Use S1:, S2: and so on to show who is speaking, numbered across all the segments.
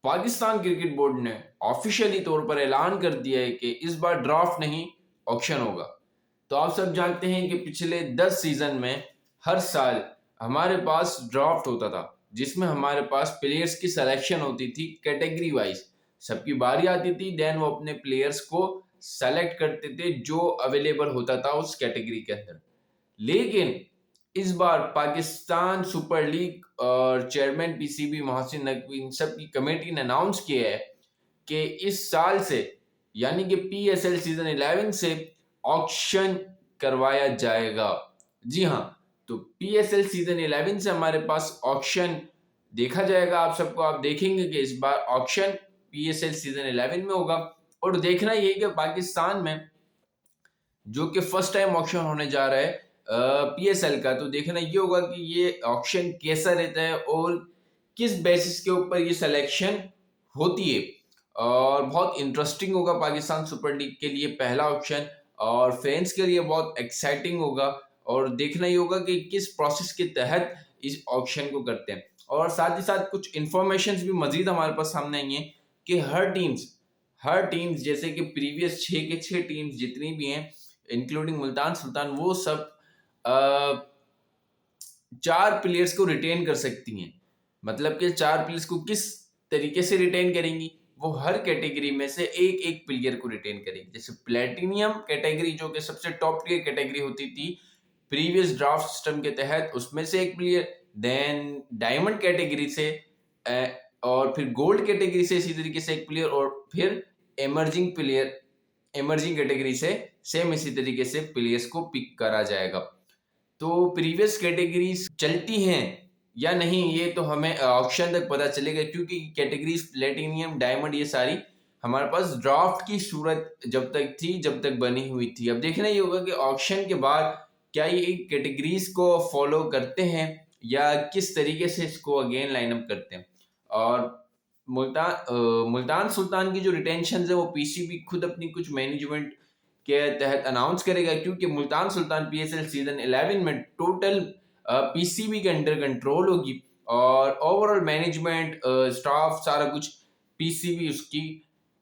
S1: Pakistan cricket board ने officially तौर पर ऐलान कर दिया है कि इस बार ड्राफ्ट नहीं ऑक्शन होगा। तो आप सब जानते हैं कि पिछले 10 सीजन में हर साल हमारे पास ड्राफ्ट होता था, जिसमें हमारे पास प्लेयर्स की सिलेक्शन होती थी कैटेगरी वाइज। सबकी बारी आती थी, देन वो अपने प्लेयर्स को सेलेक्ट करते थे जो अवेलेबल होता था उस कैटेगरी के अंदर। लेकिन इस बार पाकिस्तान सुपर लीग और चेयरमैन पीसीबी मोहसिन नकवी इन सब की कमेटी ने अनाउंस किया है कि इस साल से यानी कि पीएसएल सीजन 11 से ऑक्शन करवाया जाएगा। जी हाँ, तो पीएसएल सीजन 11 से हमारे पास ऑक्शन देखा जाएगा। आप सबको आप देखेंगे कि इस बार ऑक्शन पीएसएल सीजन 11 में होगा। और देखना ये है कि पाकिस्तान में जो कि फर्स्ट टाइम ऑक्शन होने जा रहा है पीएसएल का, तो देखना ये होगा कि ये ऑक्शन कैसा रहता है और किस बेसिस के ऊपर ये सिलेक्शन होती है। और बहुत इंटरेस्टिंग होगा पाकिस्तान सुपर लीग के लिए पहला ऑक्शन, और फैंस के लिए बहुत एक्साइटिंग होगा। और देखना ही होगा कि किस प्रोसेस के तहत इस ऑक्शन को करते हैं। और साथ ही साथ कुछ इंफॉर्मेशन भी मजीद हमारे पास सामने आई हैं कि हर टीम्स जैसे कि प्रीवियस 6 के 6 टीम्स जितनी भी हैं इंक्लूडिंग मुल्तान सुल्तान, वो सब 4 प्लेयर्स को रिटेन कर सकती हैं। मतलब कि 4 प्लेयर्स को किस तरीके से रिटेन करेंगी, वो हर कैटेगरी में से एक एक प्लेयर को रिटेन करेंगी। जैसे प्लेटिनियम कैटेगरी जो कि सबसे टॉप टियर कैटेगरी होती थी प्रीवियस ड्राफ्ट सिस्टम के तहत, उसमें से एक प्लेयर, देन डायमंड कैटेगरी से और फिर गोल्ड कैटेगरी से इसी तरीके से एक प्लेयर, और फिर एमर्जिंग कैटेगरी से सेम इसी तरीके से प्लेयर्स को पिक करा जाएगा। तो प्रीवियस कैटेगरीज चलती हैं या नहीं ये तो हमें ऑक्शन तक पता चलेगा, क्योंकि कैटेगरीज प्लेटिनियम डायमंड ये सारी हमारे पास ड्राफ्ट की सूरत जब तक बनी हुई थी। अब देखना ये होगा कि ऑक्शन के बाद क्या ये कैटेगरीज को फॉलो करते हैं या किस तरीके से इसको अगेन लाइनअप करते हैं। और मुल्तान सुल्तान की जो रिटेंशन है वो पीसीबी खुद अपनी कुछ मैनेजमेंट के तहत अनाउंस करेगा, क्योंकि मुल्तान सुल्तान पीएसएल सीजन 11 में टोटल पीसीबी के अंडर कंट्रोल होगी और ओवरऑल मैनेजमेंट स्टाफ सारा कुछ पीसीबी उसकी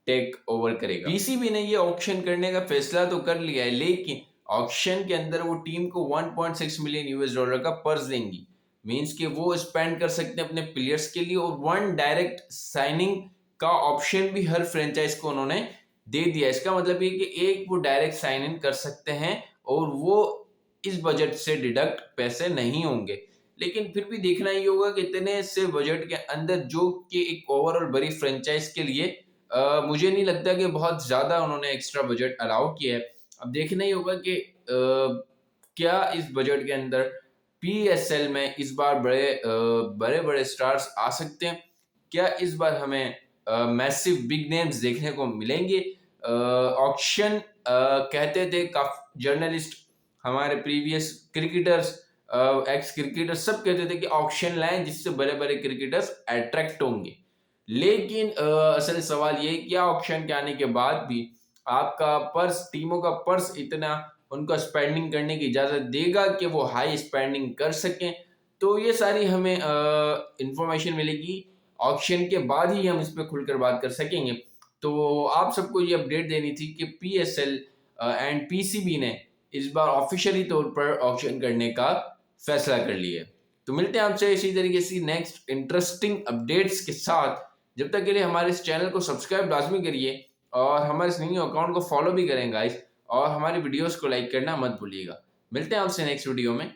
S1: टेक ओवर करेगा। पीसीबी ने ये ऑक्शन करने का फैसला तो कर लिया है, लेकिन ऑक्शन के अंदर वो टीम को 1.6 मिलियन यूएस डॉलर का पर्स देंगी। मींस कि वो स्पेंड कर सकते हैं अपने प्लेयर्स के लिए, और 1 डायरेक्ट साइनिंग का ऑप्शन भी हर फ्रेंचाइज को उन्होंने दे दिया। इसका मतलब ये कि एक वो डायरेक्ट साइन इन कर सकते हैं और वो इस बजट से डिडक्ट पैसे नहीं होंगे। लेकिन फिर भी देखना ही होगा कि इतने से बजट के अंदर जो कि एक ओवरऑल बड़ी फ्रेंचाइज के लिए मुझे नहीं लगता कि बहुत ज्यादा उन्होंने एक्स्ट्रा बजट अलाउ किया है। अब देखना ही होगा कि क्या इस बजट के अंदर पीएसएल में इस बार बड़े बड़े स्टार्स आ सकते हैं। क्या इस बार हमें मैसिव बिग नेम्स देखने को मिलेंगे। ऑक्शन कहते थे काफी जर्नलिस्ट, हमारे प्रीवियस क्रिकेटर्स, एक्स क्रिकेटर्स सब कहते थे कि ऑक्शन लाएं जिससे बड़े बड़े क्रिकेटर्स अट्रैक्ट होंगे। लेकिन असल सवाल ये है कि ऑक्शन के आने के बाद भी आपका पर्स, टीमों का पर्स इतना उनको स्पेंडिंग करने की इजाजत देगा कि वो हाई स्पेंडिंग कर सकें। तो ये सारी हमें इंफॉर्मेशन मिलेगी ऑक्शन के बाद ही हम इस पर खुलकर बात कर सकेंगे। तो आप सबको ये अपडेट देनी थी कि पीएसएल एंड पीसीबी ने इस बार ऑफिशियली तौर पर ऑक्शन करने का फैसला कर लिया है। तो मिलते हैं आपसे इसी तरीके से नेक्स्ट इंटरेस्टिंग अपडेट्स के साथ। जब तक के लिए हमारे इस चैनल को सब्सक्राइब लाजमी करिए और हमारे इस न्यू अकाउंट को फॉलो भी करें गाइस, और हमारी वीडियोस को लाइक करना मत भूलिएगा। मिलते हैं आपसे नेक्स्ट वीडियो में।